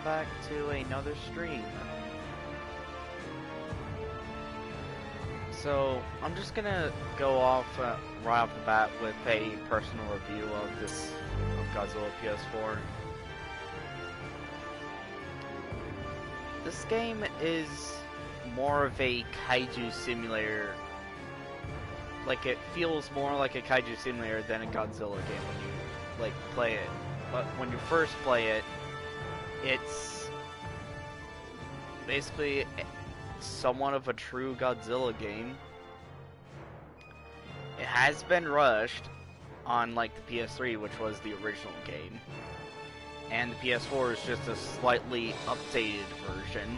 back to another stream. So, I'm just gonna go off right off the bat with a personal review of Godzilla PS4. This game is more of a kaiju simulator. Like, it feels more like a kaiju simulator than a Godzilla game when you, like, play it. But when you first play it, it's basically somewhat of a true Godzilla game. It has been rushed on, like, the PS3, which was the original game. And the PS4 is just a slightly updated version.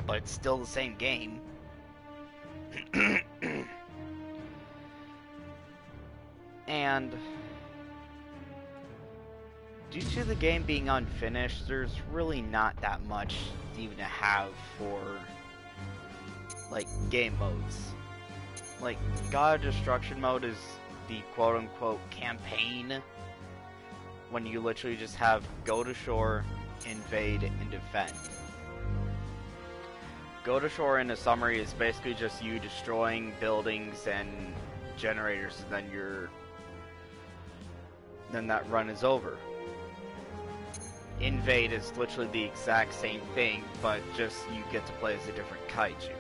But it's still the same game. And due to the game being unfinished, there's really not that much even to have for, like, game modes. Like, God of Destruction mode is the quote-unquote campaign, when you literally just have go to shore, invade, and defend. Go to shore, in a summary, is basically just you destroying buildings and generators, and then that run is over. Invade is literally the exact same thing, but just you get to play as a different kaiju.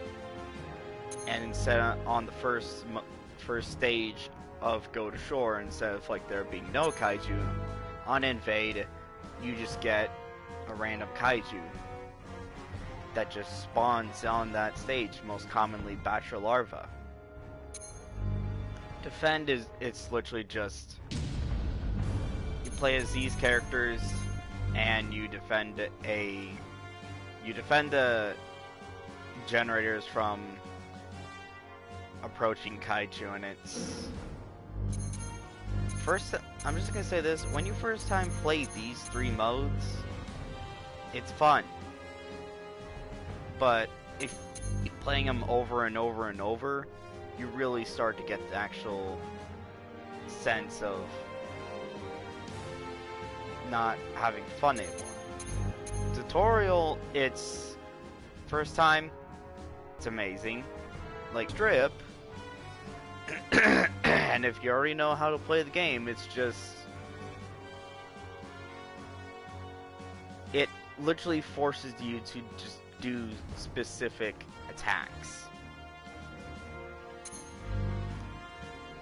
And instead on the first stage of Go to Shore, instead of like there being no kaiju, on Invade, you just get a random kaiju that just spawns on that stage, most commonly Bachelor Larva. Defend it's literally just you play as these characters and you defend the generators from approaching kaiju. And it's first, I'm just gonna say this, when you first time play these three modes, it's fun, but if you're playing them over and over and over, you really start to get the actual sense of not having fun anymore. Tutorial, it's first time, it's amazing, like strip. And if you already know how to play the game, it's just, it literally forces you to just do specific attacks.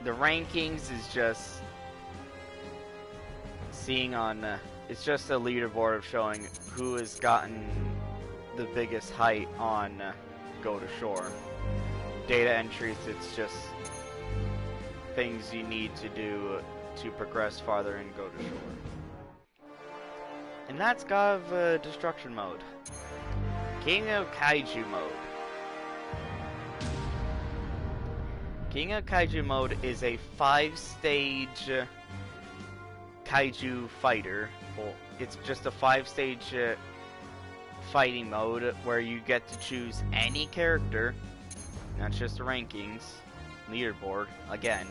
The rankings is just seeing on, it's just a leaderboard of showing who has gotten the biggest height on Go to Shore. Data entries, it's just things you need to do to progress farther and Go to Shore. And that's God of Destruction mode. King of Kaiju mode. King of Kaiju mode is a 5-stage kaiju fighter. Well, it's just a 5-stage fighting mode where you get to choose any character. That's just the rankings. Leaderboard, again.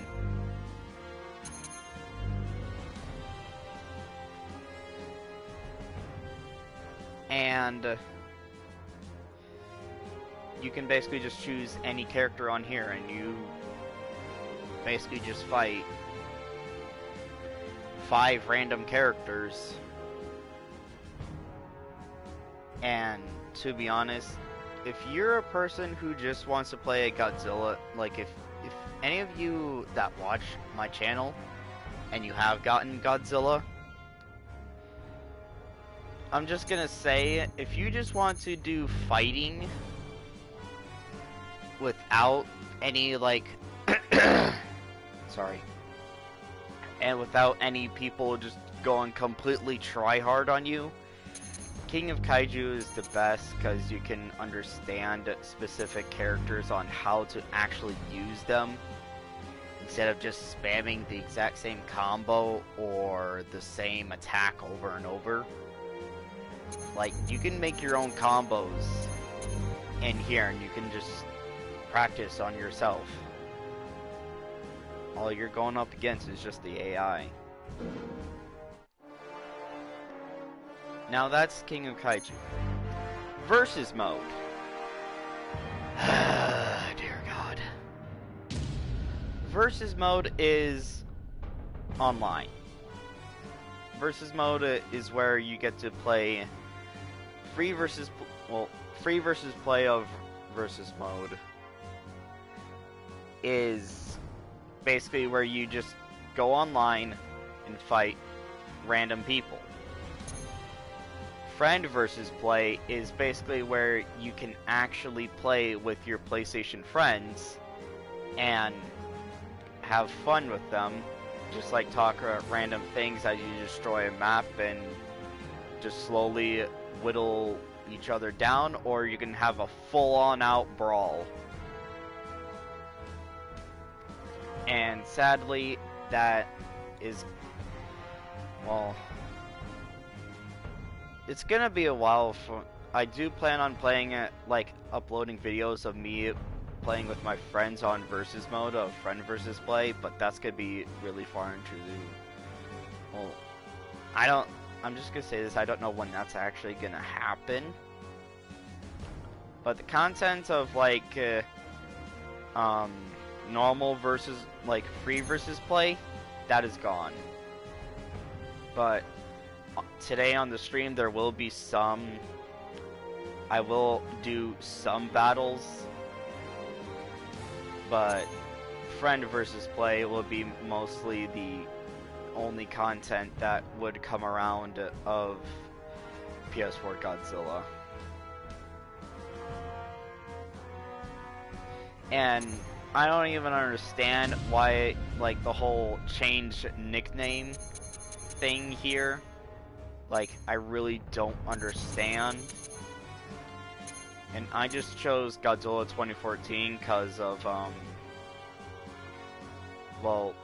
And you can basically just choose any character on here, and you basically just fight 5 random characters. And to be honest, if you're a person who just wants to play a Godzilla, like if any of you that watch my channel and you have gotten Godzilla, I'm just gonna say, if you just want to do fighting without any, like, sorry, and without any people just going completely try-hard on you, King of Kaiju is the best because you can understand specific characters on how to actually use them instead of just spamming the exact same combo or the same attack over and over. Like, you can make your own combos in here and you can just practice on yourself. All you're going up against is just the AI. Now that's King of Kaiju. Versus mode. Dear God. Versus mode is online. Versus mode is where you get to play free versus play of versus mode is basically where you just go online and fight random people. Friend versus play is basically where you can actually play with your PlayStation friends and have fun with them, just like talk about random things as you destroy a map and just slowly whittle each other down, or you can have a full-on out brawl. And sadly, that is, well, it's gonna be a while for. I do plan on playing it, like uploading videos of me playing with my friends on versus mode of friend versus play, but that's gonna be really far into the. Well, I'm just gonna say this. I don't know when that's actually gonna happen. But the content of like normal versus like free versus play, that is gone. But today on the stream there will be some. I will do some battles, but friend versus play will be mostly the only content that would come around of ps4 Godzilla. And I don't even understand why, like, the whole change nickname thing here. Like, I really don't understand. And I just chose Godzilla 2014 because of, well,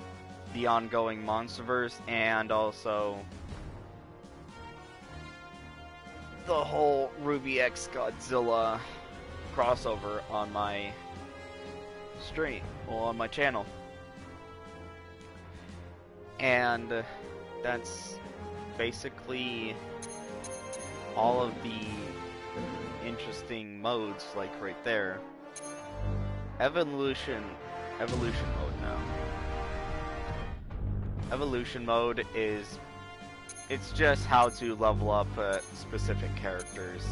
the ongoing Monsterverse and also the whole RWBY X Godzilla crossover on my stream, well, on my channel. And that's basically all of the interesting modes, like right there. Evolution mode now. Evolution mode is, it's just how to level up specific characters.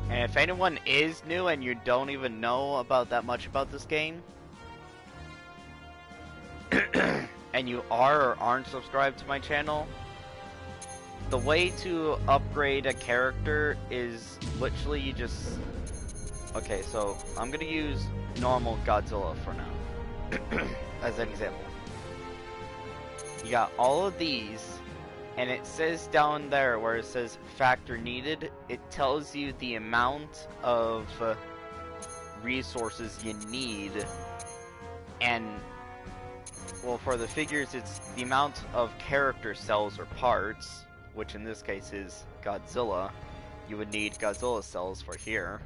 And if anyone is new and you don't even know about that much about this game, and you are or aren't subscribed to my channel, the way to upgrade a character is literally you just... Okay, so I'm gonna use normal Godzilla for now, as an example. You got all of these, and it says down there where it says factor needed, it tells you the amount of resources you need, and well, for the figures it's the amount of character cells or parts, which in this case is Godzilla. You would need Godzilla cells for here.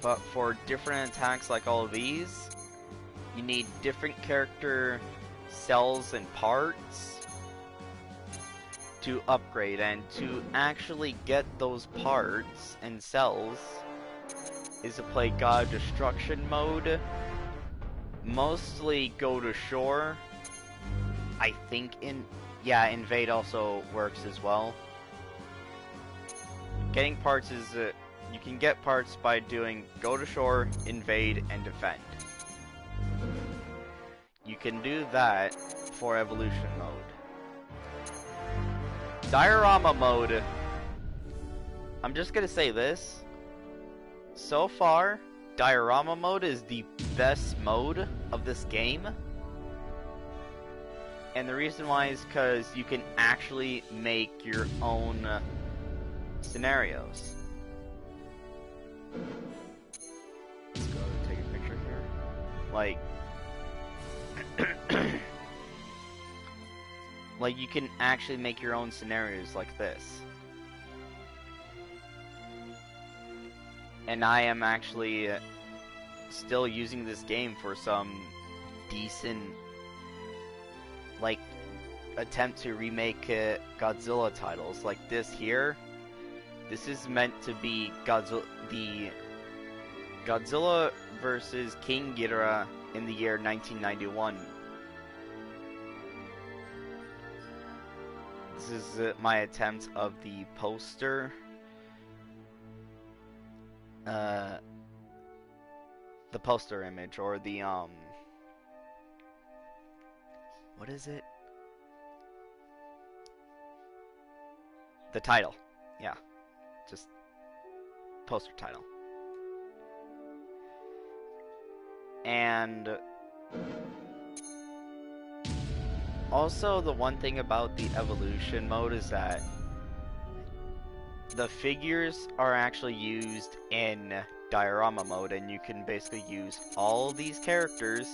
But for different attacks like all of these, you need different character cells and parts to upgrade, and to actually get those parts and cells is to play God Destruction mode. Mostly go to shore. I think invade also works as well. Getting parts is you can get parts by doing go to shore, invade, and defend. You can do that for evolution mode. Diorama mode. I'm just gonna say this. So far, Diorama mode is the best mode of this game. And the reason why is because you can actually make your own scenarios. Let's go and take a picture here. Like, like you can actually make your own scenarios like this. And I am actually still using this game for some decent, like, attempt to remake Godzilla titles. Like this here, this is meant to be Godzilla versus King Ghidorah in the year 1991. This is my attempt of the poster. The poster image, or the what is it? The title. Yeah. Just poster title. And also, the one thing about the evolution mode is that the figures are actually used in diorama mode, and you can basically use all these characters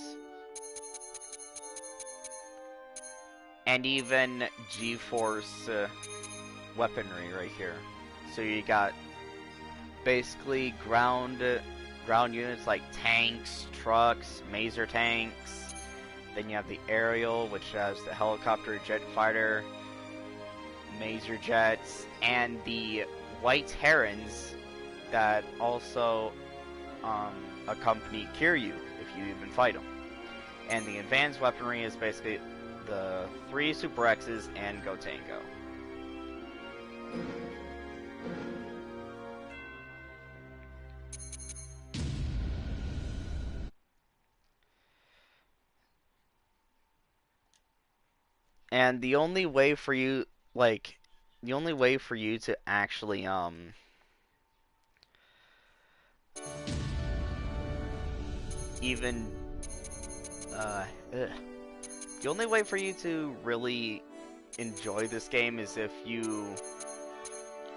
and even G-Force weaponry right here. So you got basically ground units like tanks, trucks, maser tanks. Then you have the aerial, which has the helicopter, jet fighter, maser jets, and the white herons that also accompany Kiryu if you even fight them. And the advanced weaponry is basically the 3 Super X's and Gotengo. And the only way for you, to actually, the only way for you to really enjoy this game is if you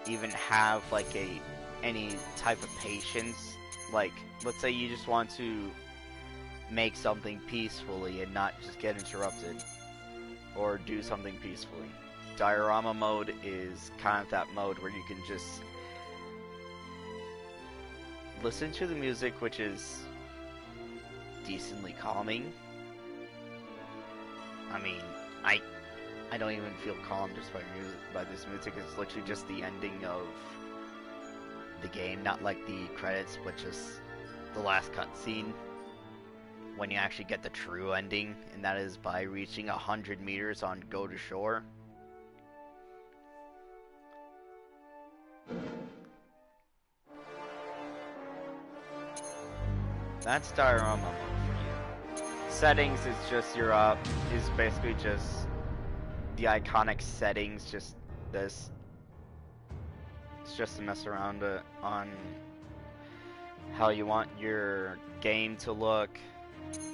even have, like, any type of patience. Like, let's say you just want to make something peacefully and not just get interrupted. Or do something peacefully. Diorama mode is kind of that mode where you can just listen to the music, which is decently calming. I mean, I don't even feel calm just by this music. It's literally just the ending of the game, not like the credits, but just the last cutscene. When you actually get the true ending, and that is by reaching 100 meters on Go to Shore. That's diorama mode for you. Settings is just is basically just the iconic settings, just this. It's just to mess around on how you want your game to look.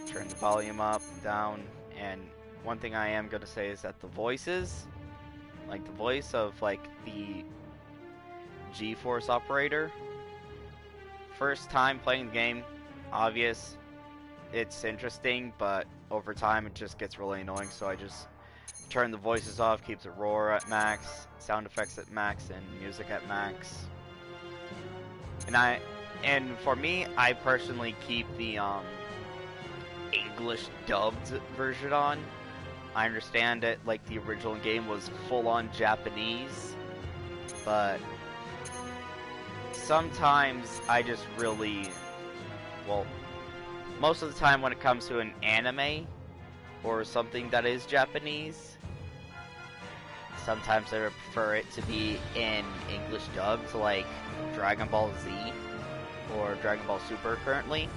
Turn the volume up, down, and one thing I am going to say is that the voices, like the voice of like the G-Force operator, first time playing the game, obvious, it's interesting, but over time it just gets really annoying, so I just turn the voices off, keep the roar at max, sound effects at max, and music at max. And for me, I personally keep the English dubbed version on. I understand that like the original game was full-on Japanese, but sometimes I just really, well, most of the time when it comes to an anime or something that is Japanese, sometimes I prefer it to be in English dubbed, like Dragon Ball Z or Dragon Ball Super currently.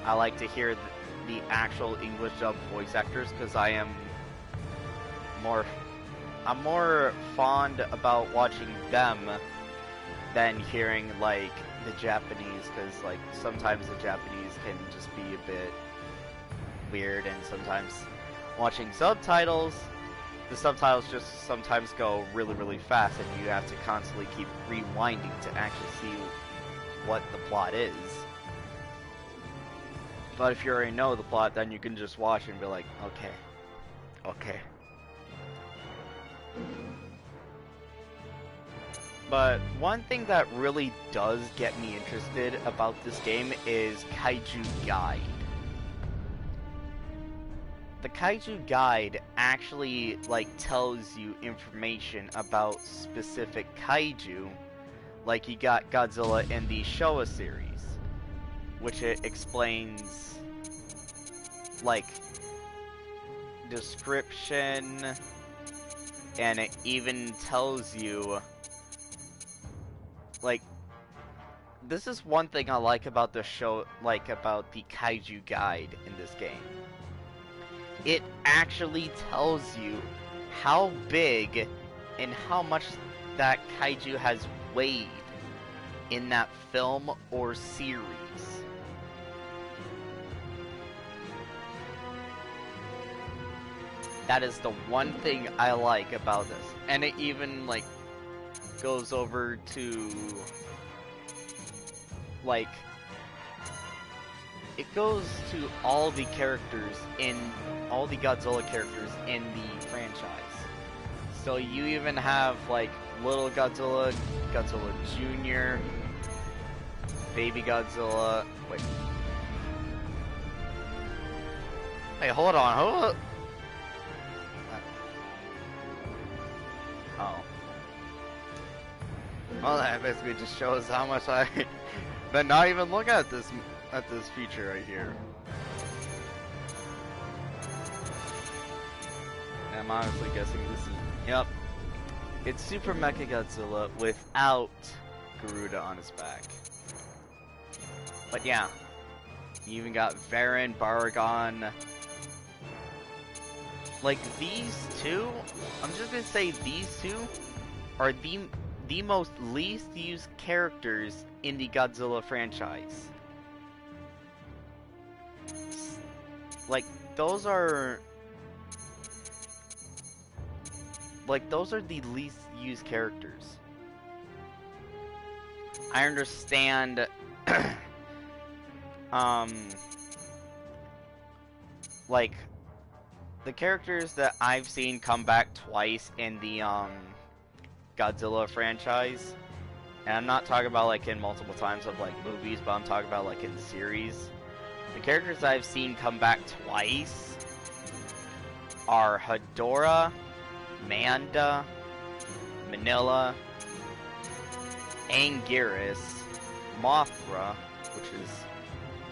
I like to hear the actual English dub voice actors because I'm more fond about watching them than hearing like the Japanese, because like sometimes the Japanese can just be a bit weird, and sometimes watching subtitles, the subtitles just sometimes go really fast, and you have to constantly keep rewinding to actually see what the plot is. But if you already know the plot, then you can just watch and be like, okay. But one thing that really does get me interested about this game is Kaiju Guide. The Kaiju Guide actually, like, tells you information about specific kaiju. Like, you got Godzilla in the Showa series, which it explains, like, description, and it even tells you, like, this is one thing I like about the show, like, about the Kaiju Guide in this game. It actually tells you how big and how much that kaiju has weighed in that film or series. That is the one thing I like about this. And it even, like, goes over to, like, it goes to all the characters in, all the Godzilla characters in the franchise. So you even have, like, Little Godzilla, Godzilla Jr., Baby Godzilla, wait. Hey, hold on. Oh. Well, that basically just shows how much I but not even look at this feature right here. And I'm honestly guessing this is, yep. It's Super Mechagodzilla without Garuda on his back. But yeah, you even got Varan, Baragon. Like, these two, I'm just gonna say these two are the most least used characters in the Godzilla franchise. Like, those are the least used characters. I understand like, the characters that I've seen come back twice in the Godzilla franchise, and I'm not talking about like in multiple times of like movies, but I'm talking about like in the series. The characters I've seen come back twice are Hedorah, Manda, Manila, Anguirus, Mothra, which is,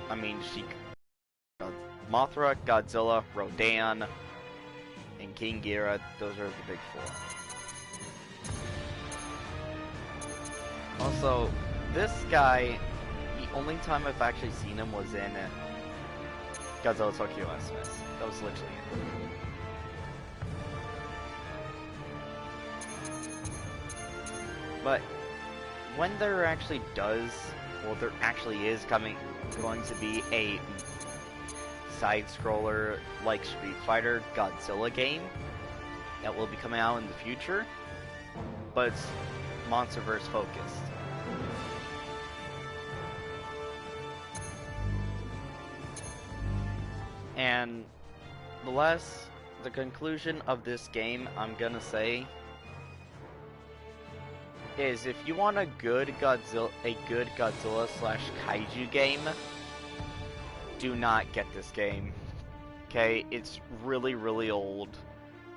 I mean, Mothra, Godzilla, Rodan, and King Ghidorah. Those are the big four. Also, this guy, the only time I've actually seen him was in Godzilla Tokyo SMS. That was literally it. But when there actually is going to be a side-scroller like Street Fighter Godzilla game that will be coming out in the future, but it's MonsterVerse focused. And the conclusion of this game, I'm gonna say, is if you want a good Godzilla slash kaiju game, do not get this game. Okay, it's really, really old.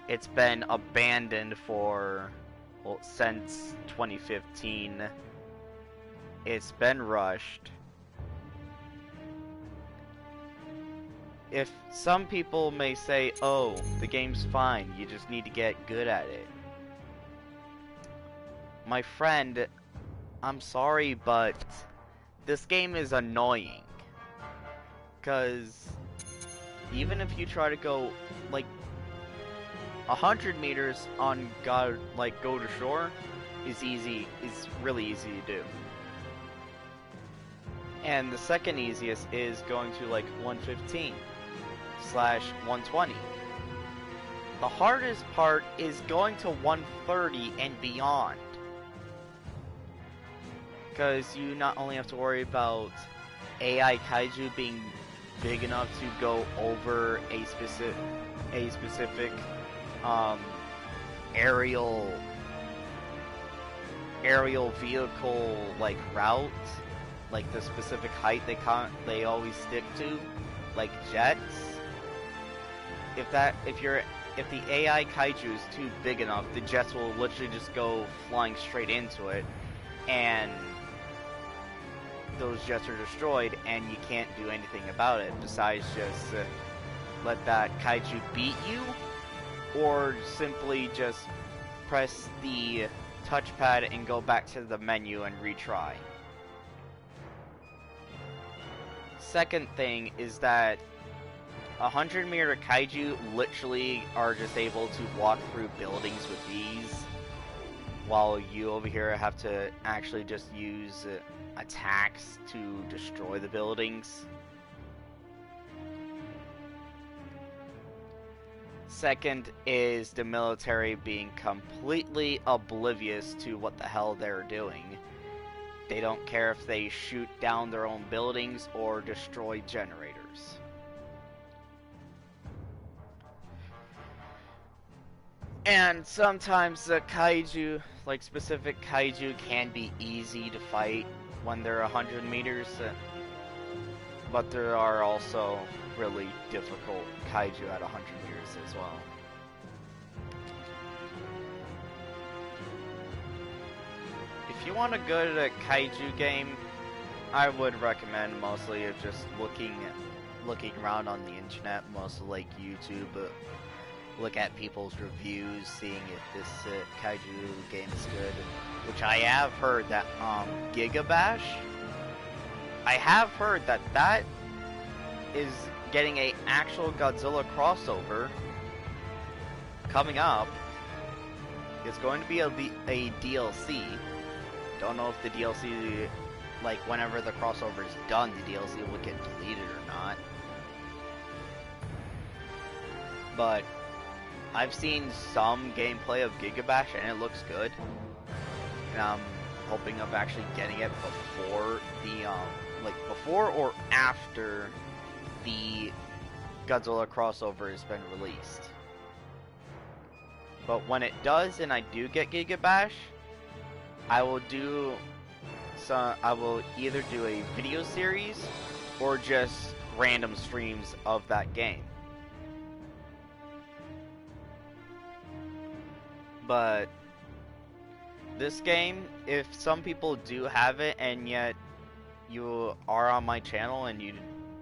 It's been abandoned for, well, since 2015. It's been rushed. If some people may say, oh, the game's fine, you just need to get good at it. My friend, I'm sorry, but this game is annoying. Because even if you try to go, like, 100 meters on go to shore is really easy to do. And the second easiest is going to, like, 115/120. The hardest part is going to 130 and beyond. Because you not only have to worry about AI kaiju being big enough to go over a specific aerial vehicle like route, like the specific height they always stick to, like jets. if the AI kaiju is too big enough, the jets will literally just go flying straight into it, and those jets are destroyed, and you can't do anything about it besides just let that kaiju beat you, or simply just press the touchpad and go back to the menu and retry. Second thing is that 100-meter kaiju literally are just able to walk through buildings with ease, while you over here have to actually just use attacks to destroy the buildings. Second is the military being completely oblivious to what the hell they're doing. They don't care if they shoot down their own buildings or destroy generators. And sometimes the kaiju, like specific kaiju, can be easy to fight when they're 100 meters, but there are also really difficult kaiju at 100 meters as well. If you want a good kaiju game, I would recommend mostly just looking around on the internet, mostly like YouTube. Look at people's reviews, seeing if this kaiju game is good. Which I have heard that Gigabash, I have heard that that is getting a actual Godzilla crossover coming up. It's going to be a DLC. Don't know if the DLC, like whenever the crossover is done, the DLC will get deleted or not. But I've seen some gameplay of Gigabash and it looks good. And I'm hoping of actually getting it before the before or after the Godzilla crossover has been released. But when it does and I do get Gigabash, I will either do a video series or just random streams of that game. But this game, if some people do have it and yet you are on my channel and you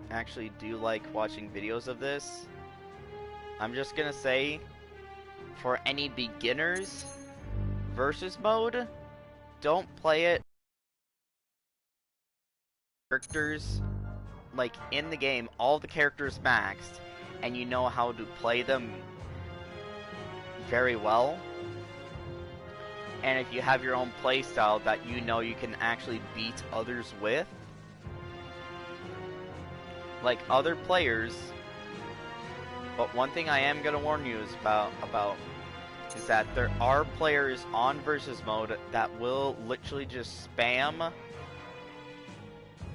actually do like watching videos of this, I'm just gonna say, for any beginners versus mode, don't play it. Characters, like in the game, all the characters maxed, and you know how to play them very well. And if you have your own playstyle that you know you can actually beat others with, like other players. But one thing I am gonna warn you is about is that there are players on versus mode that will literally just spam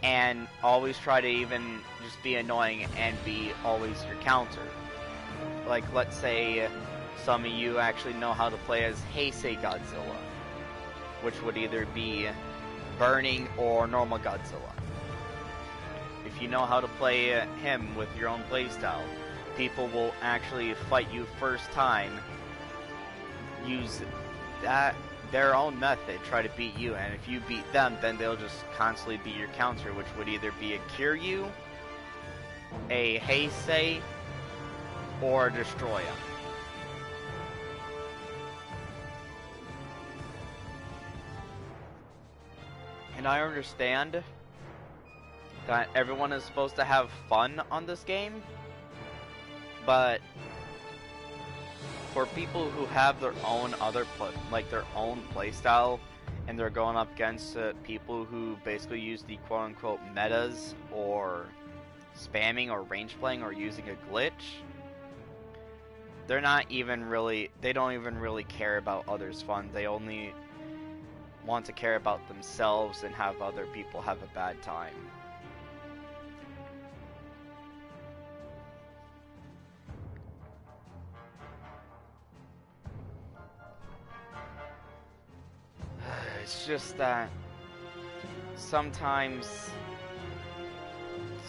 and always try to even just be annoying and be always your counter. Like, let's say some of you actually know how to play as Heisei Godzilla, which would either be Burning or normal Godzilla. If you know how to play him with your own playstyle, people will actually fight you first time, use their own method, try to beat you, and if you beat them, then they'll just constantly be your counter, which would either be a Kiryu, a Heisei, or a Destroya. And I understand that everyone is supposed to have fun on this game, but for people who have their own their own playstyle, and they're going up against people who basically use the quote-unquote metas, or spamming or range playing or using a glitch, they don't even really care about others' fun. They only want to care about themselves and have other people have a bad time. It's just that sometimes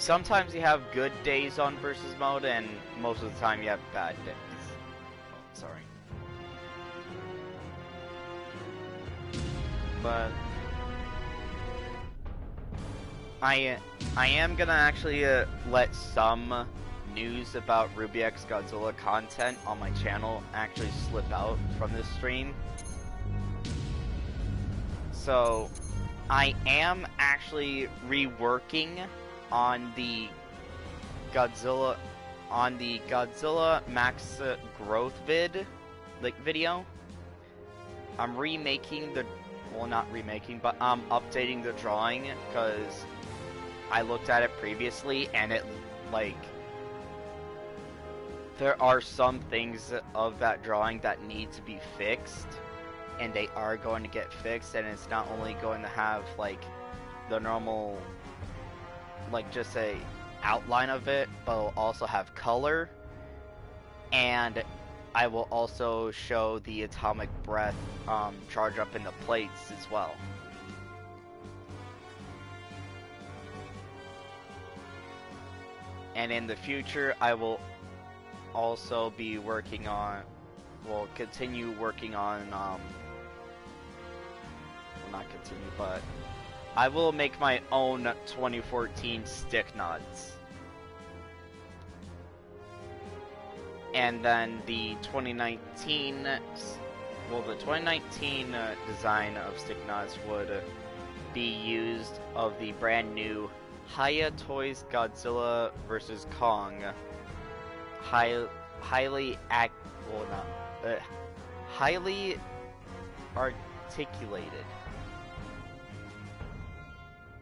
sometimes you have good days on versus mode, and most of the time you have bad days. Oh, sorry. But I am gonna actually let some news about RWBY X Godzilla content on my channel actually slip out from this stream. So I am actually reworking on the Godzilla Max Growth video. I'm remaking the, well, not remaking, but I'm updating the drawing because I looked at it previously and it, like, there are some things of that drawing that need to be fixed, and they are going to get fixed, and it's not only going to have, like, the normal, like, just a outline of it, but it'll also have color, and I will also show the atomic breath charge up in the plates as well. And in the future, I will also be working on, well, continue working on, well, not continue, but I will make my own 2014 stick nods. And then the 2019, well, the 2019 design of stick nods would be used of the brand new Hiya Toys Godzilla vs. Kong. Highly articulated.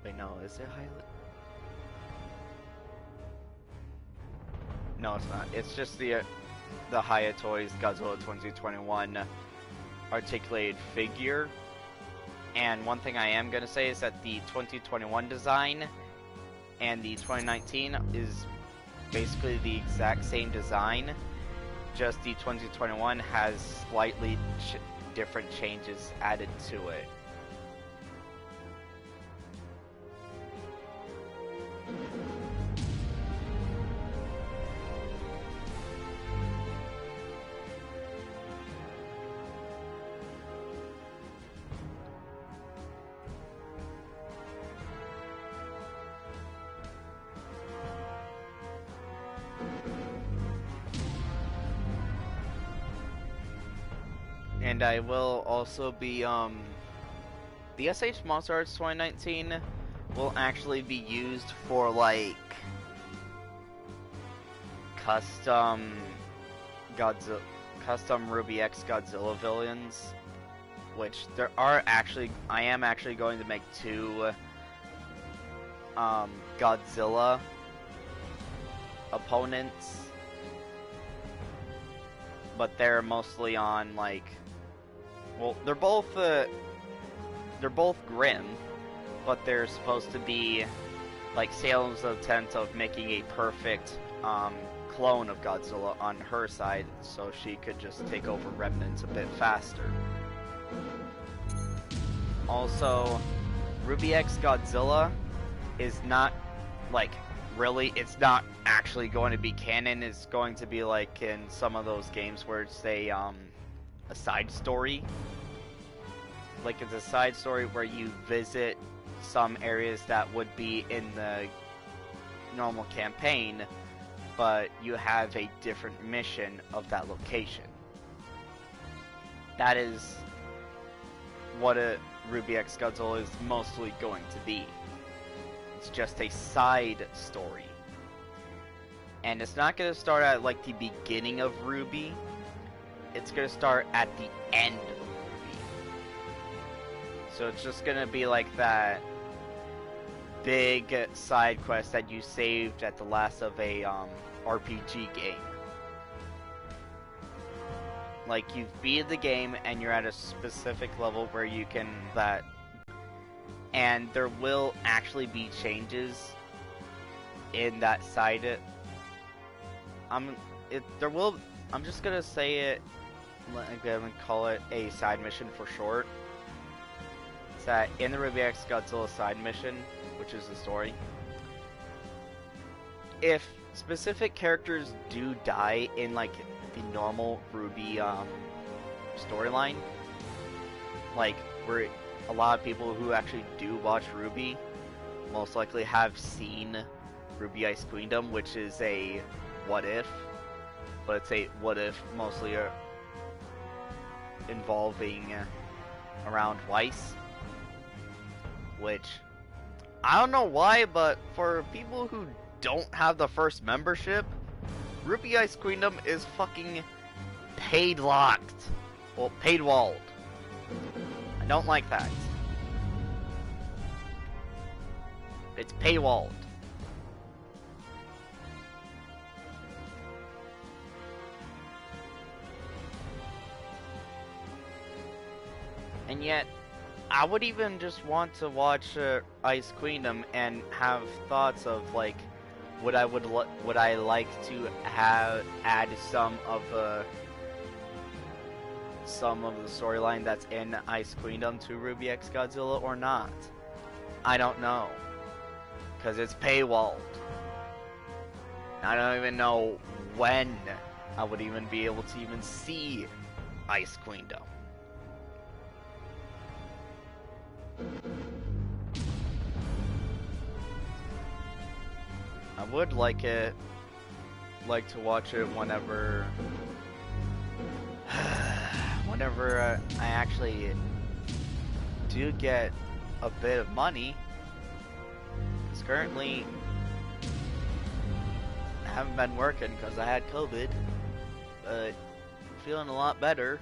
Wait, no, is it highly? No, it's not. It's just the Hiya Toys Godzilla 2021 articulated figure. And one thing I am gonna say is that the 2021 design and the 2019 is basically the exact same design, just the 2021 has slightly different changes added to it. And I will also be, the SH Monster Arts 2019 will actually be used for, like, custom RWBY X Godzilla villains, which there are actually, I am actually going to make 2, Godzilla opponents, but they're mostly on, like, well, they're both grim, but they're supposed to be like Salem's intent of making a perfect clone of Godzilla on her side, so she could just take over remnants a bit faster. Also, RWBY X Godzilla is not, like, really, it's not actually going to be canon. It's going to be like in some of those games where it's a side story. Like, it's a side story where you visit some areas that would be in the normal campaign, but you have a different mission of that location. That is what a RWBY X Godzilla is mostly going to be. It's just a side story. And it's not going to start at, like, the beginning of RWBY. It's going to start at the end of RWBY. So it's just going to be like that big side quest that you saved at the last of a RPG game. Like, you've beat the game and you're at a specific level where you can that, and there will actually be changes in that side. I'm just gonna say it. I'm gonna call it a side mission for short. It's that in the RWBY X Godzilla side mission, which is the story, if specific characters do die in like the normal RWBY storyline, like where a lot of people who actually do watch RWBY most likely have seen RWBY Ice Queendom, which is a what if, but it's a what if mostly involving around Weiss, which I don't know why, but for people who don't have the first membership, RWBY Ice Queendom is fucking paid locked. Well, paid walled. I don't like that. It's paywalled. And yet, I would even just want to watch Ice Queendom and have thoughts of like, would I like to have add some of the storyline that's in Ice Queendom to RWBY X Godzilla or not? I don't know, cause it's paywalled. I don't even know when I would even be able to even see Ice Queendom. I would like to watch it whenever I actually do get a bit of money. Because currently I haven't been working because I had COVID, but I'm feeling a lot better.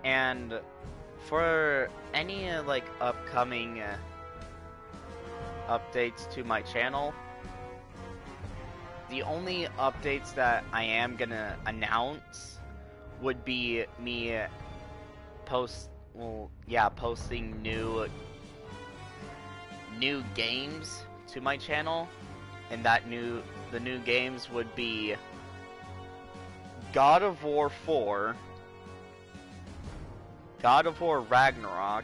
And for any like upcoming updates to my channel, the only updates that I am gonna announce would be me posting new games to my channel, and the new games would be God of War 4, God of War Ragnarok,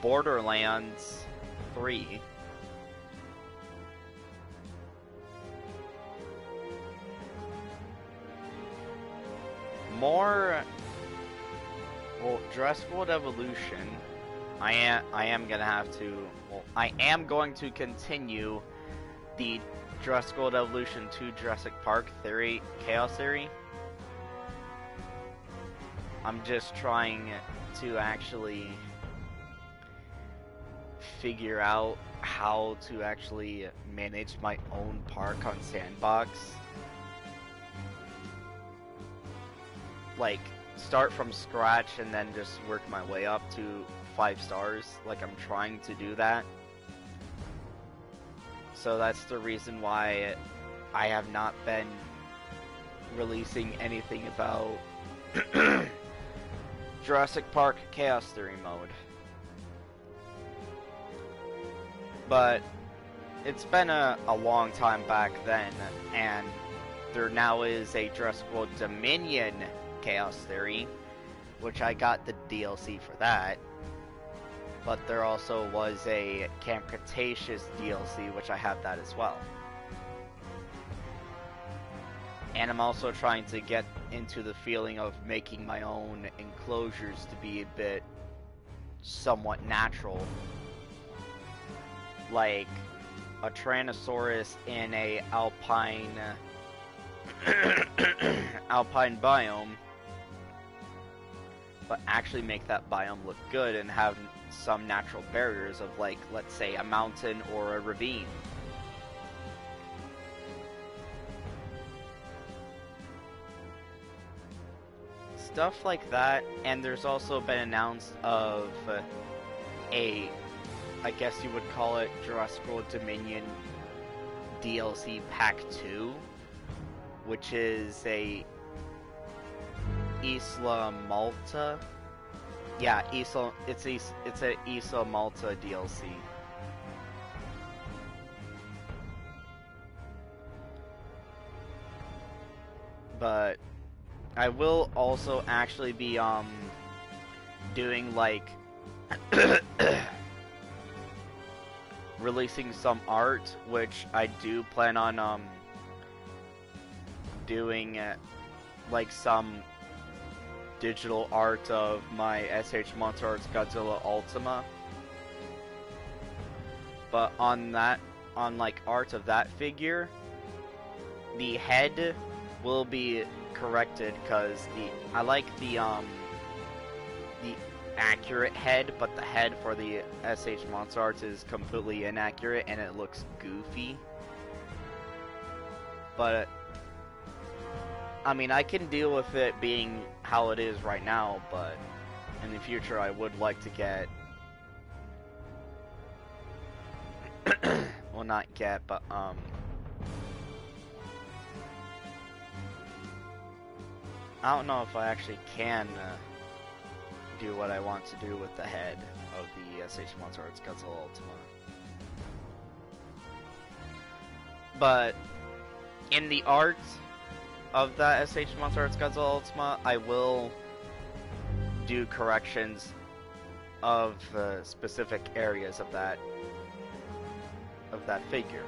Borderlands 3, Jurassic World Evolution. I am going to continue the Jurassic World Evolution 2 Jurassic Park Theory Chaos Theory. I'm just trying to actually figure out how to actually manage my own park on Sandbox. Like, start from scratch and then just work my way up to 5 stars. Like, I'm trying to do that. So that's the reason why I have not been releasing anything about Jurassic Park Chaos Theory mode. But it's been a long time back then, and there now is a Jurassic World Dominion Chaos Theory, which I got the DLC for that. But there also was a Camp Cretaceous DLC, which I have that as well. And I'm also trying to get into the feeling of making my own enclosures to be a bit somewhat natural. Like a Tyrannosaurus in a alpine biome, but actually make that biome look good and have some natural barriers of, like, let's say a mountain or a ravine. Stuff like that. And there's also been announced of I guess you would call it Jurassic World Dominion DLC Pack 2, which is a Isla Malta. Yeah, it's a Isla Malta DLC. But I will also actually be doing like releasing some art, which I do plan on doing like some digital art of my SH Monster Arts Godzilla Ultima. But on like art of that figure, the head will be corrected because I like the accurate head, but the head for the SH Monster Arts is completely inaccurate and it looks goofy. But I mean, I can deal with it being how it is right now, but in the future I would like to get well, not get, but I don't know if I actually can do what I want to do with the head of the SH Monster Arts Godzilla Ultima. But in the art of that SH Monster Arts Godzilla Ultima, I will do corrections of specific areas of that figure.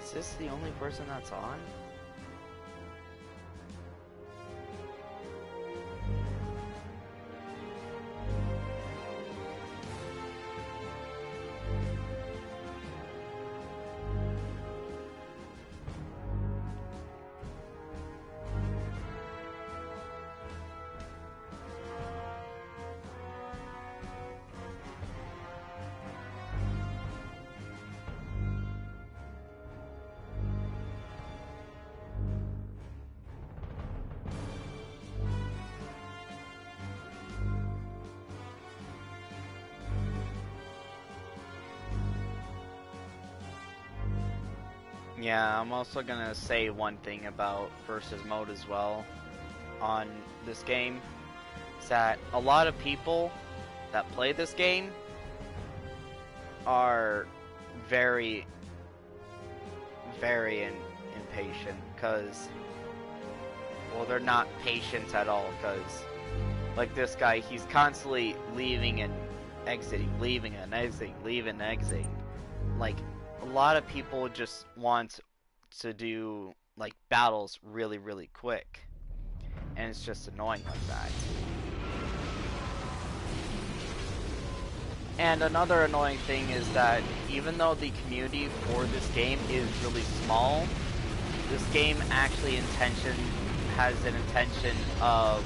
Is this the only person that's on? Yeah, I'm also gonna say one thing about versus mode as well on this game. Is that a lot of people that play this game are very impatient, because, well, they're not patient at all, because, like this guy, he's constantly leaving and exiting, leaving and exiting, leaving and exiting. Like, a lot of people just want to do, like, battles really, really quick, and it's just annoying like that. And another annoying thing is that even though the community for this game is really small, this game actually has an intention of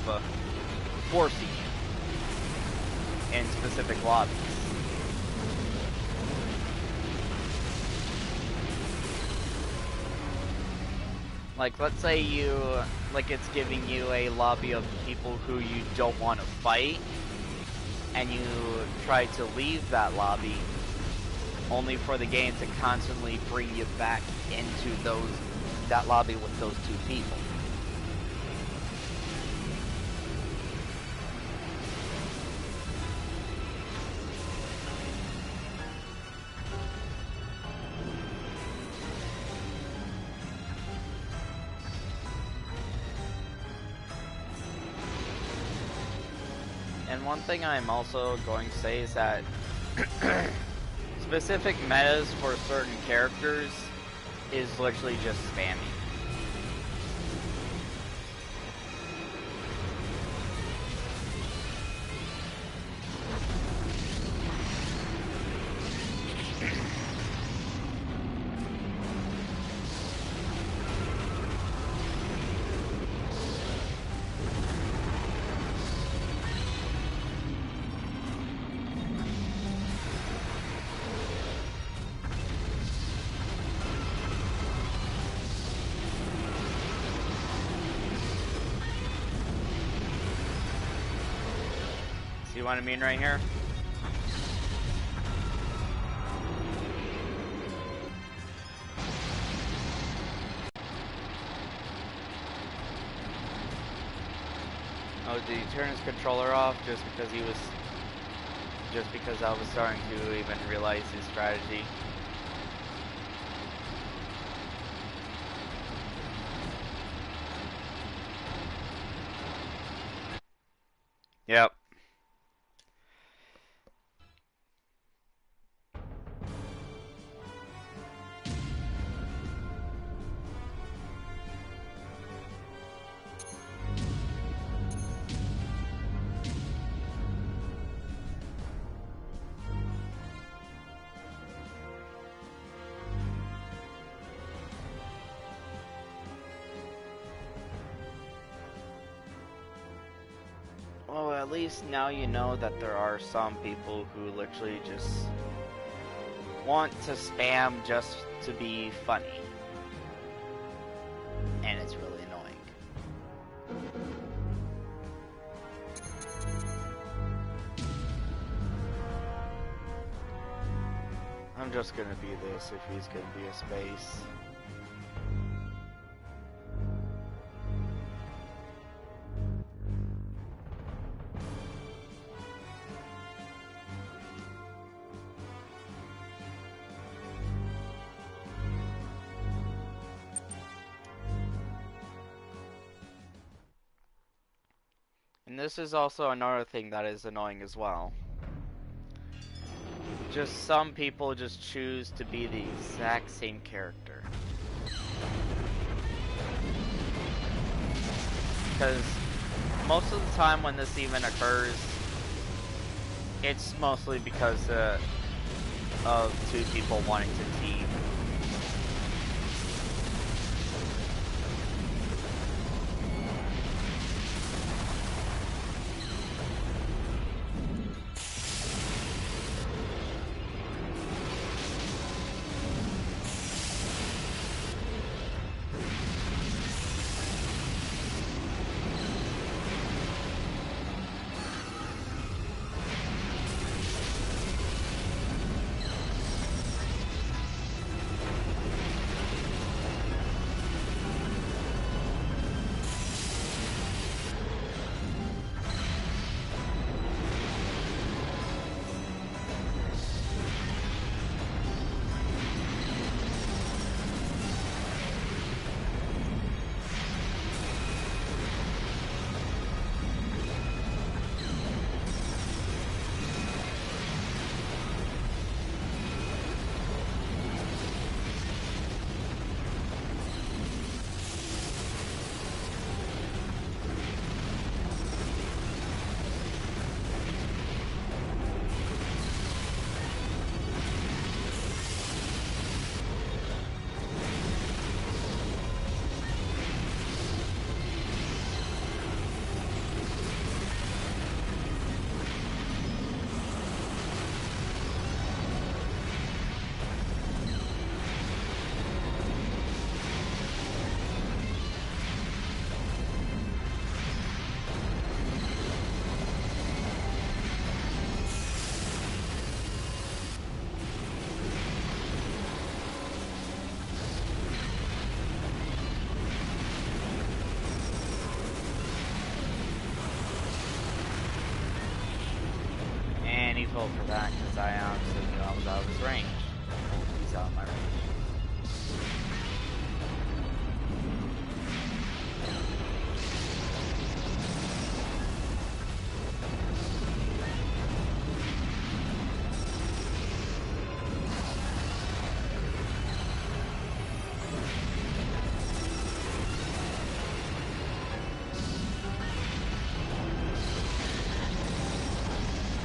forcing you in specific lobbies. Like, let's say it's giving you a lobby of people who you don't want to fight, and you try to leave that lobby, only for the game to constantly bring you back into that lobby with those two people. And one thing I'm also going to say is that specific metas for certain characters is literally just spamming. See what I mean right here? Oh, did he turn his controller off just because he was... Just because I was starting to even realize his strategy? Yep. Well, at least now you know that there are some people who literally just want to spam just to be funny. And it's really annoying. I'm just gonna be this if he's gonna be a space. And this is also another thing that is annoying as well. Just some people just choose to be the exact same character. Because most of the time when this even occurs, it's mostly because of two people wanting to team. For that, because I honestly knew I was out of his range. He's out of my range.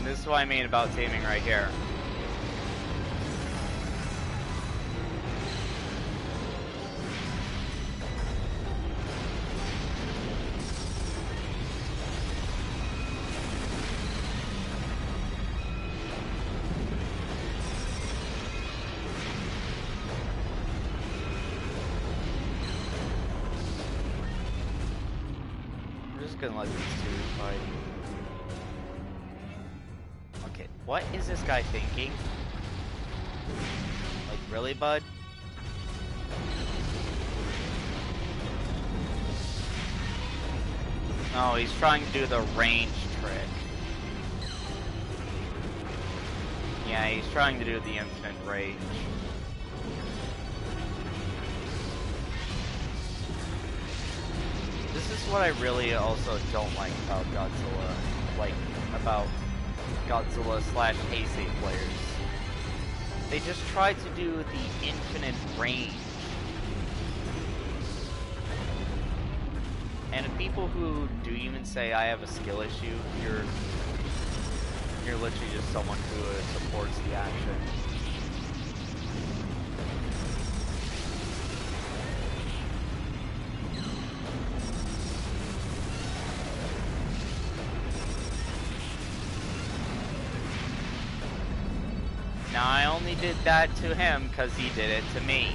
This is what I mean about teaming right here. I'm just gonna let these two fight. Okay, what is this guy thinking? Like, really, bud? No, he's trying to do the range trick. Yeah, he's trying to do the infinite range. This is what I really also don't like about Godzilla. Like, about Godzilla / Heisei players. They just try to do the infinite range. And the people who do even say I have a skill issue, you're literally just someone who supports the action. Now I only did that to him because he did it to me.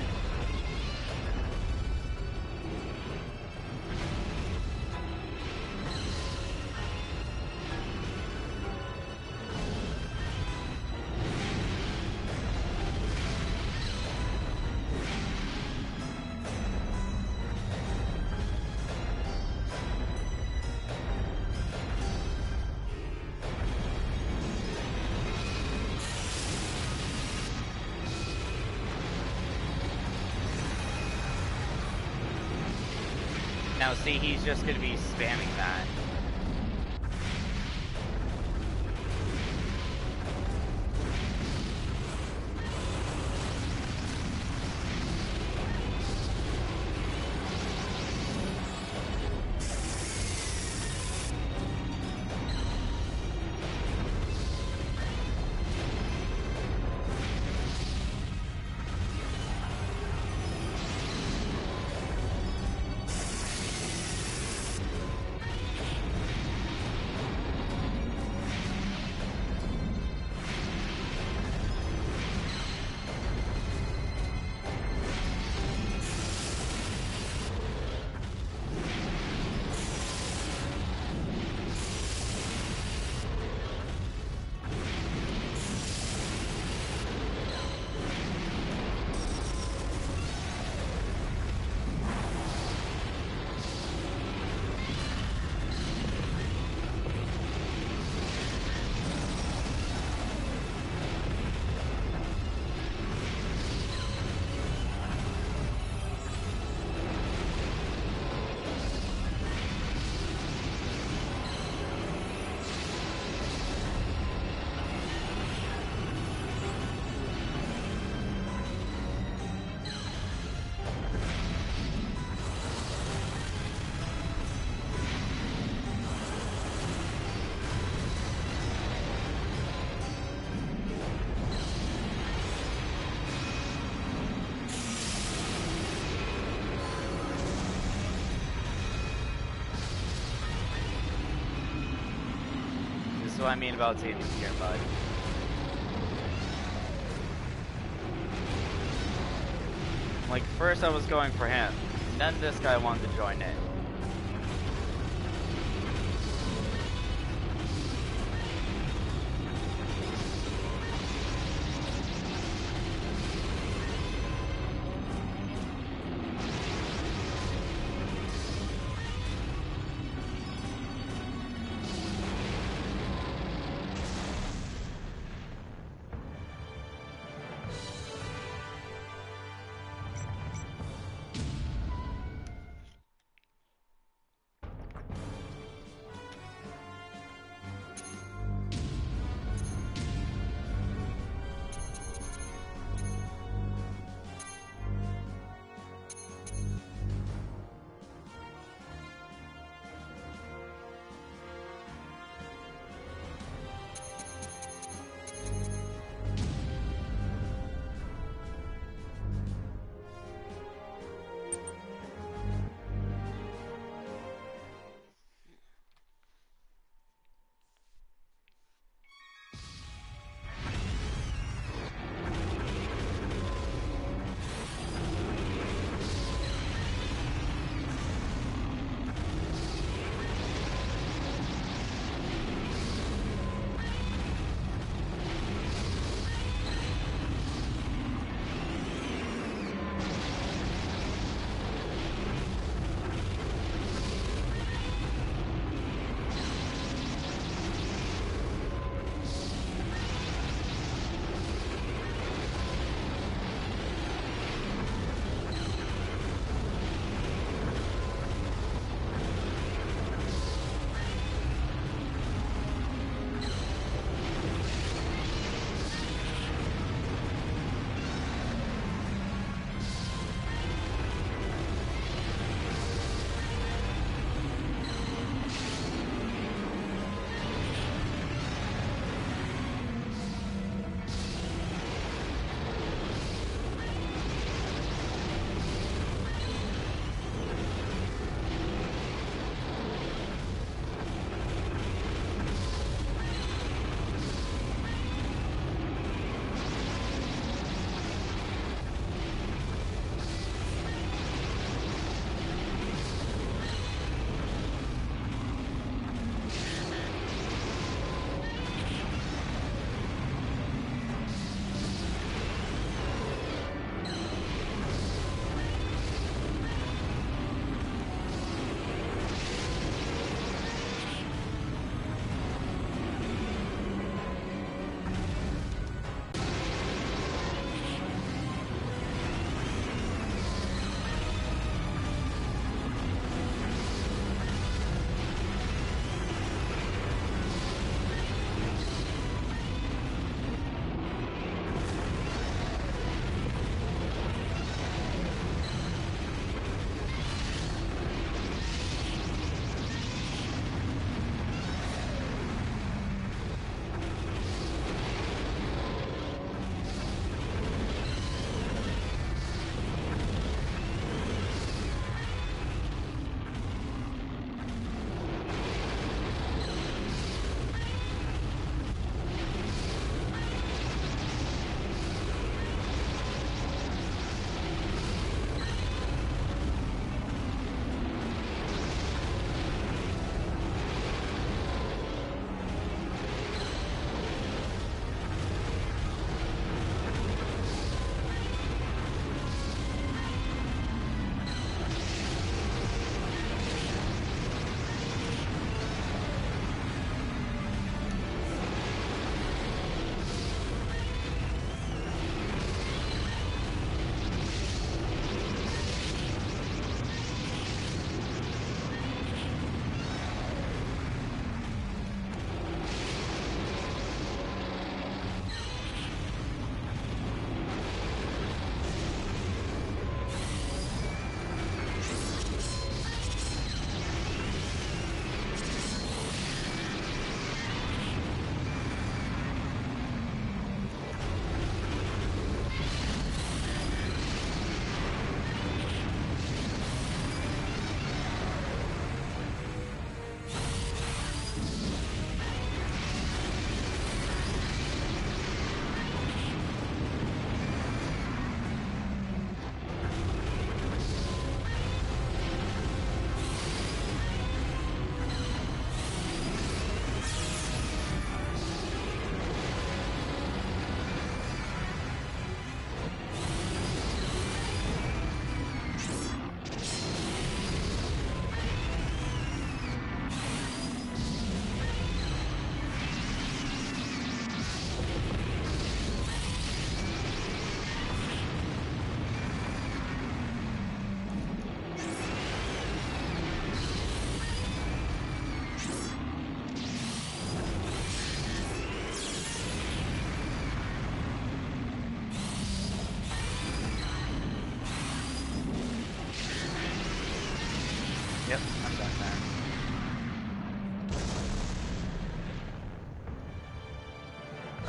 Now see, he's just gonna be spamming that. This is what I mean about taking here, bud. Like, first I was going for him, and then this guy wanted to join in.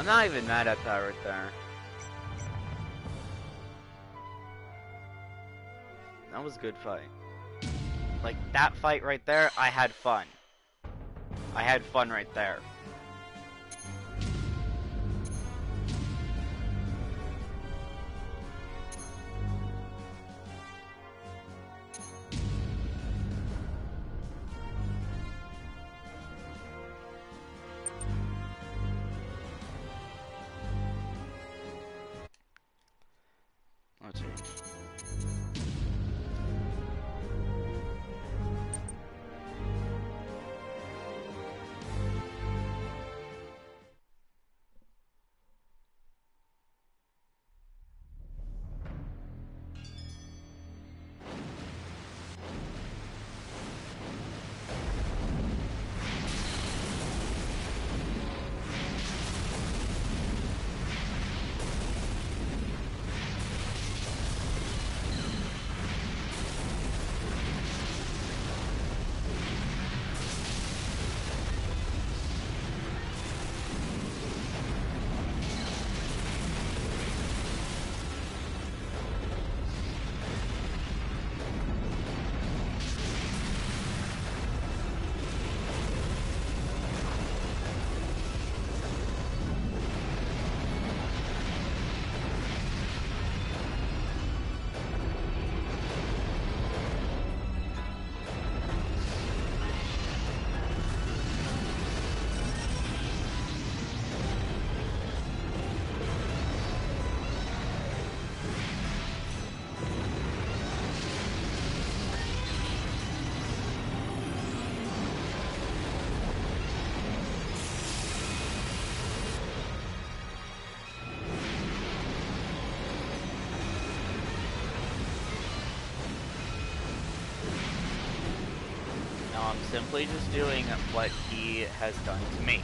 I'm not even mad at that right there. That was a good fight. Like, that fight right there, I had fun. I had fun right there. Let's see. I'm simply just doing what he has done to me.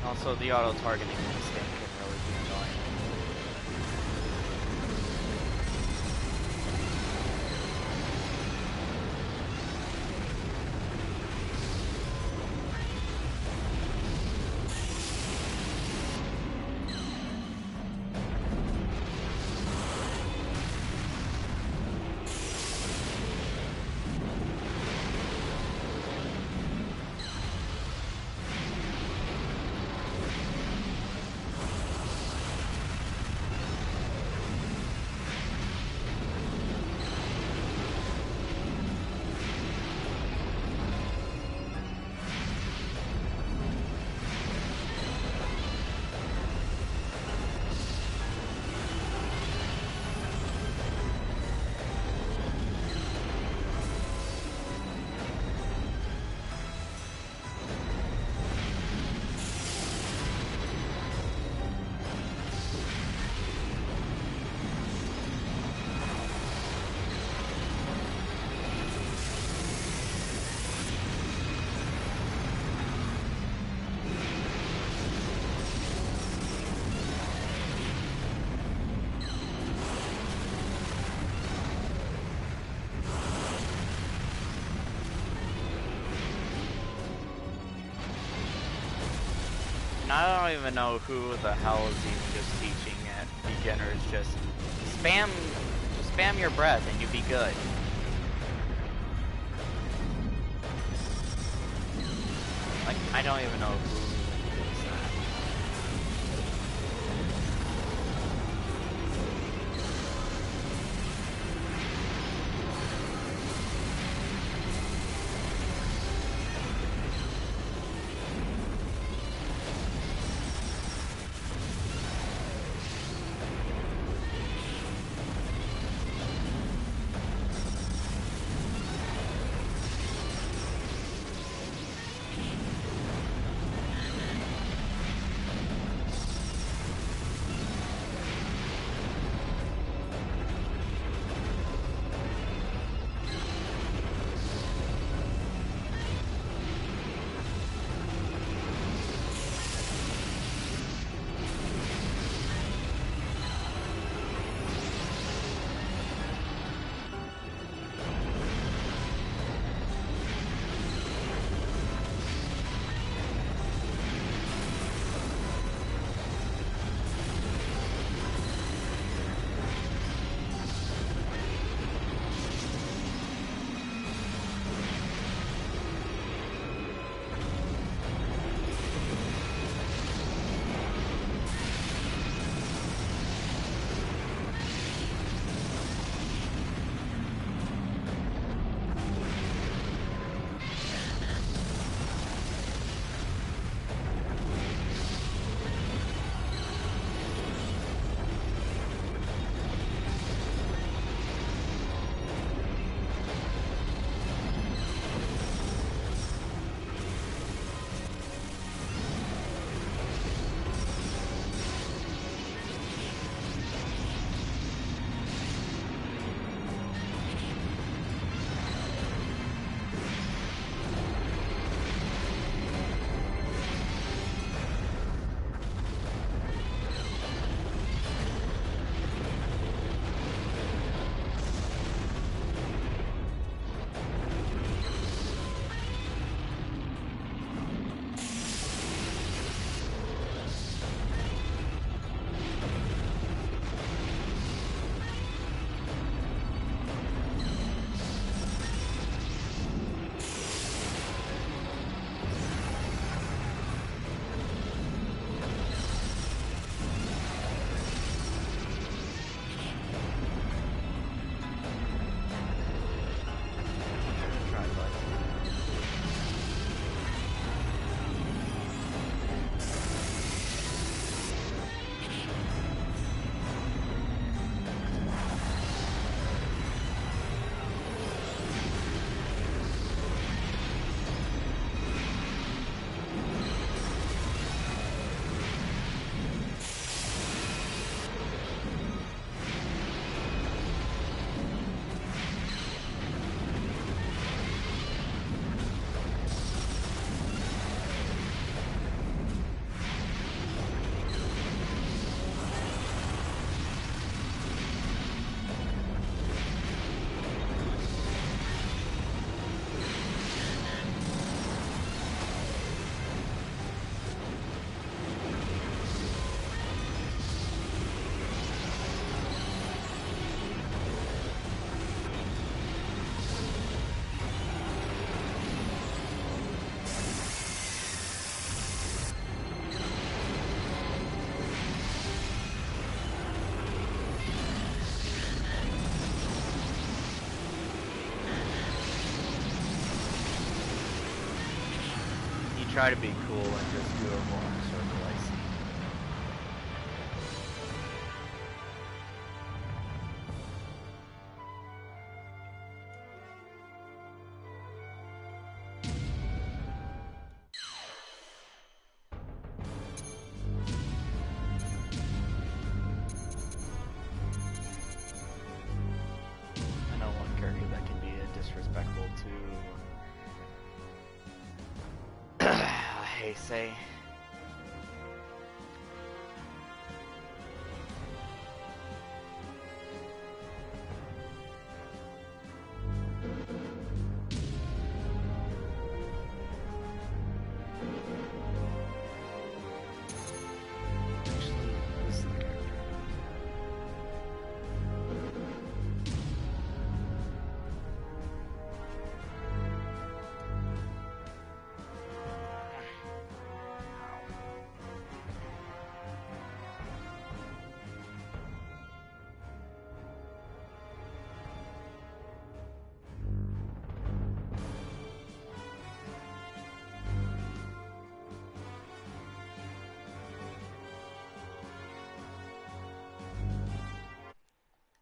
Also, the auto-targeting in this game can really be annoying. And I don't even know who the hell is even just teaching beginners. Just spam your breath and you'll be good. Like, I don't even know who is that. try to be cool and just do a rolling circle, I see. I know one character that can be disrespectful to Heisei.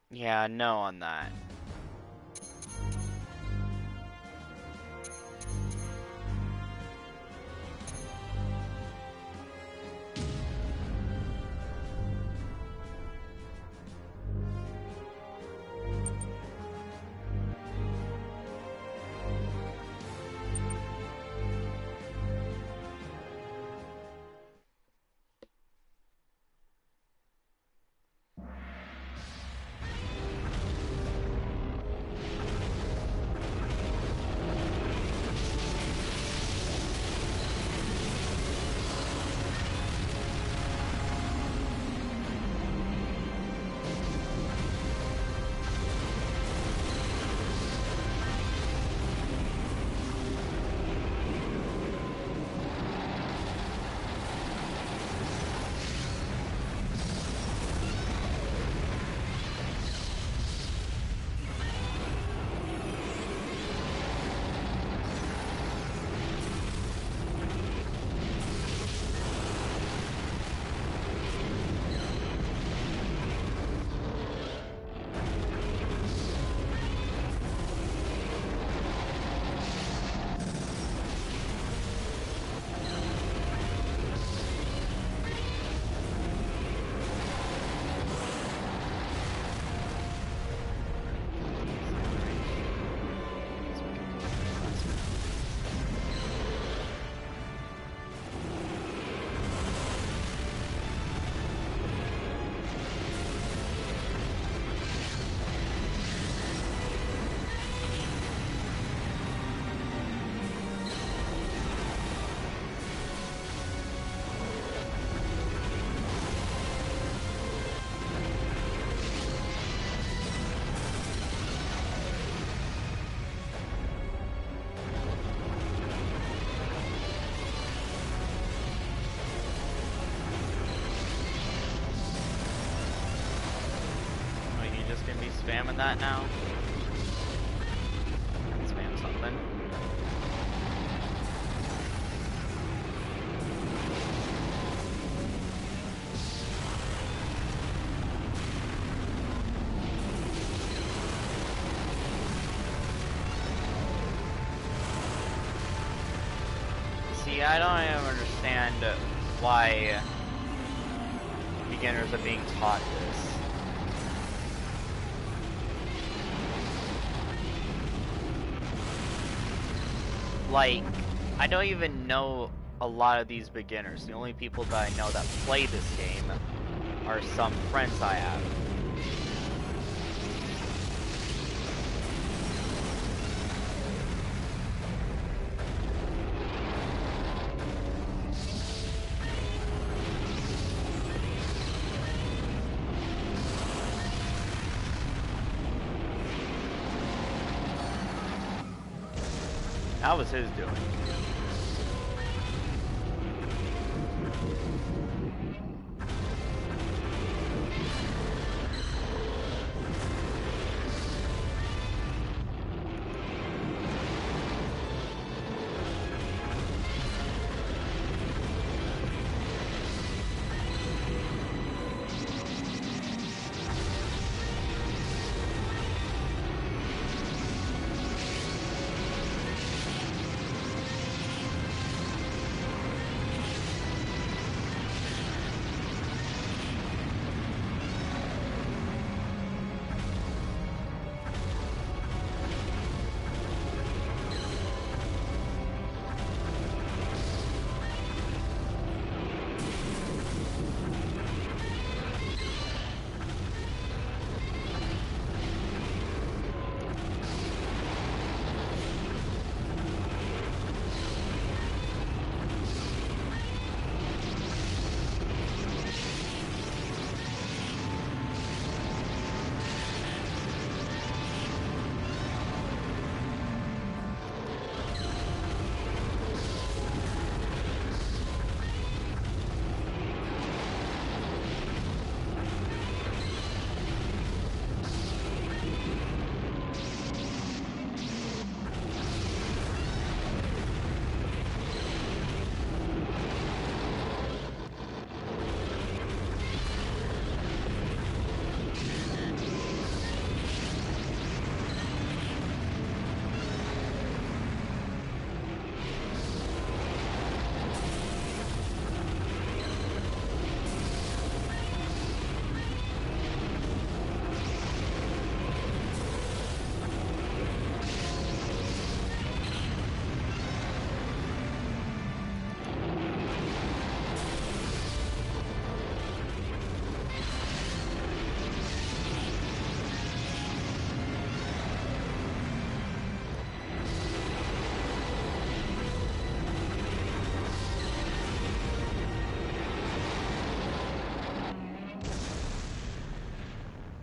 Yeah, no on that. Spamming that now? Spam something. See, I don't even understand why beginners are being taught this. Like, I don't even know a lot of these beginners. The only people that I know that play this game are some friends I have. That was his doing.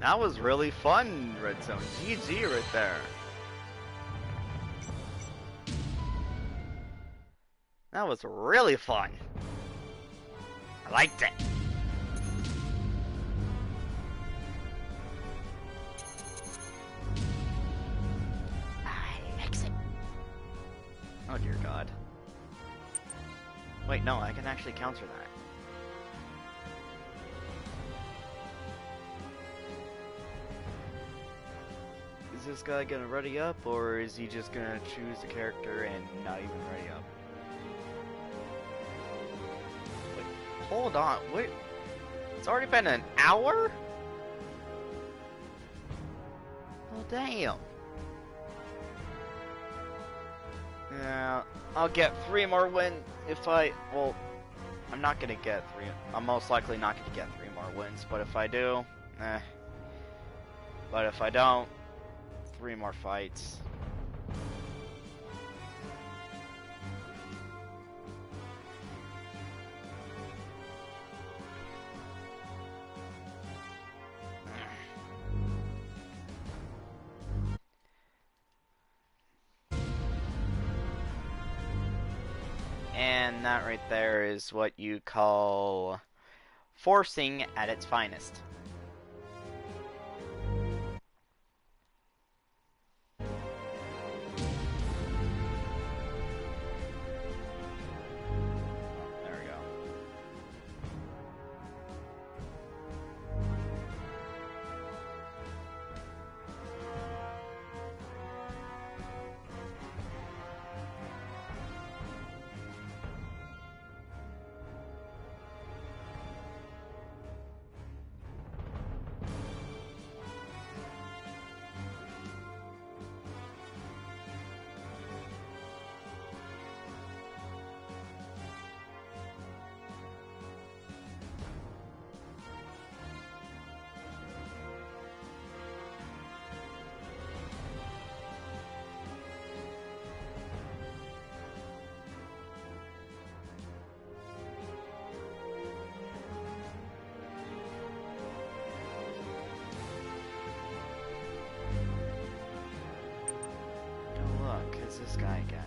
That was really fun, Red Zone. GG right there. That was really fun. I liked it. I exit. Oh dear God. Wait, no, I can actually counter that. Is this guy gonna ready up, or is he just gonna choose a character and not even ready up? Wait, hold on, wait. It's already been an hour? Oh, damn. Yeah, I'll get 3 more wins if well, I'm not gonna get 3. I'm most likely not gonna get 3 more wins, but if I do, eh. But if I don't, 3 more fights. And that right there is what you call forcing at its finest. There we go. It's this guy again.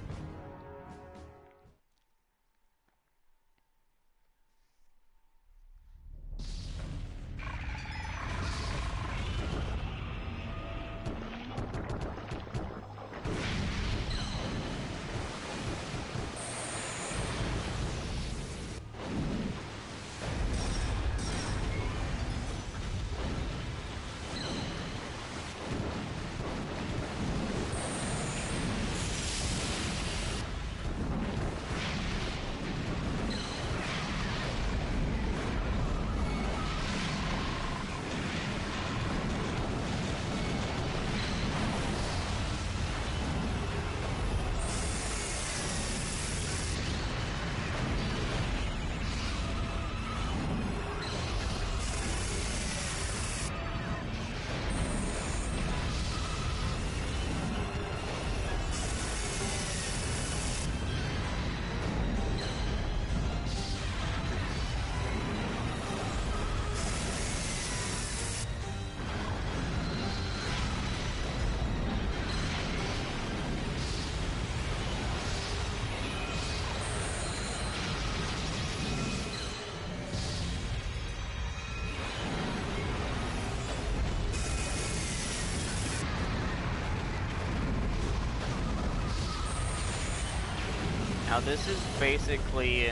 Now this is basically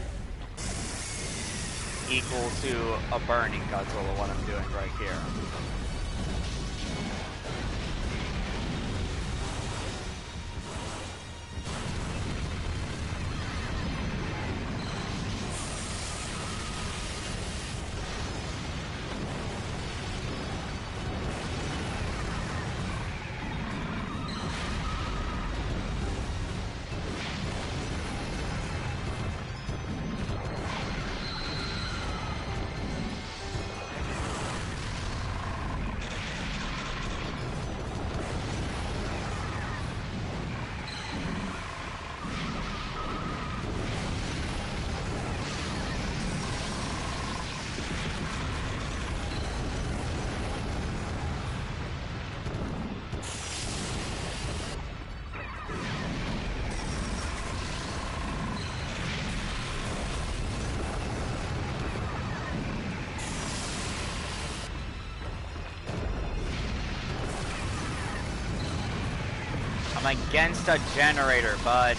equal to a burning Godzilla, what I'm doing right here. I'm against a generator, bud.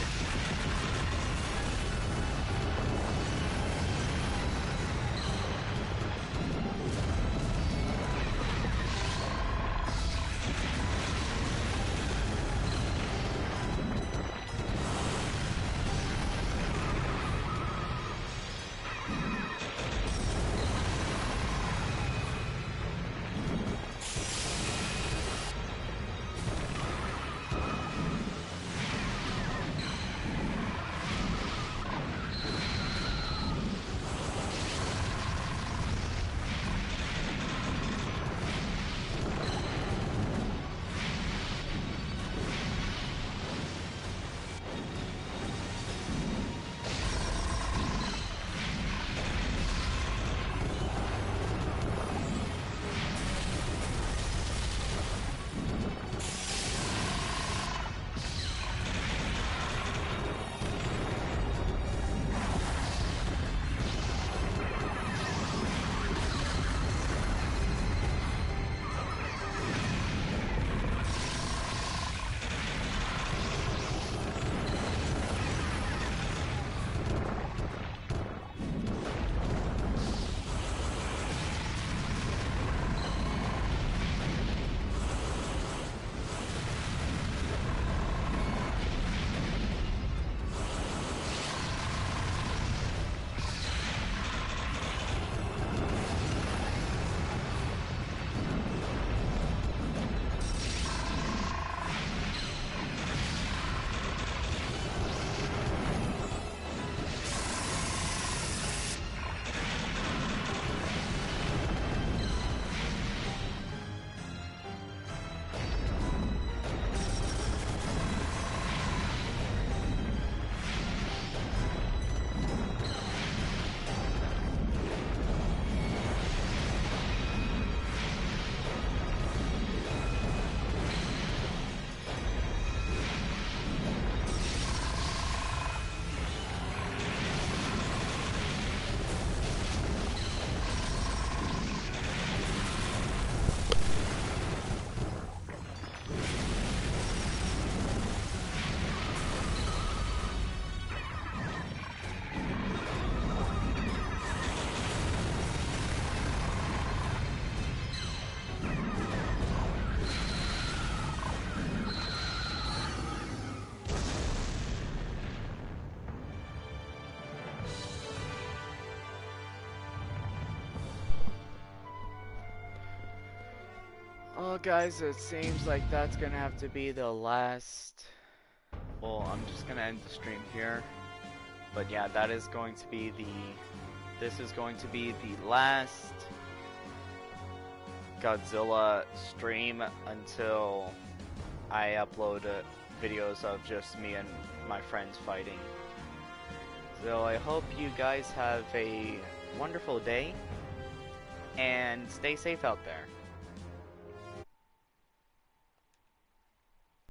Well, guys, it seems like that's gonna have to be the last. Well, I'm just gonna end the stream here. But yeah, that is going to be the. This is going to be the last Godzilla stream until I upload videos of just me and my friends fighting. So I hope you guys have a wonderful day and stay safe out there.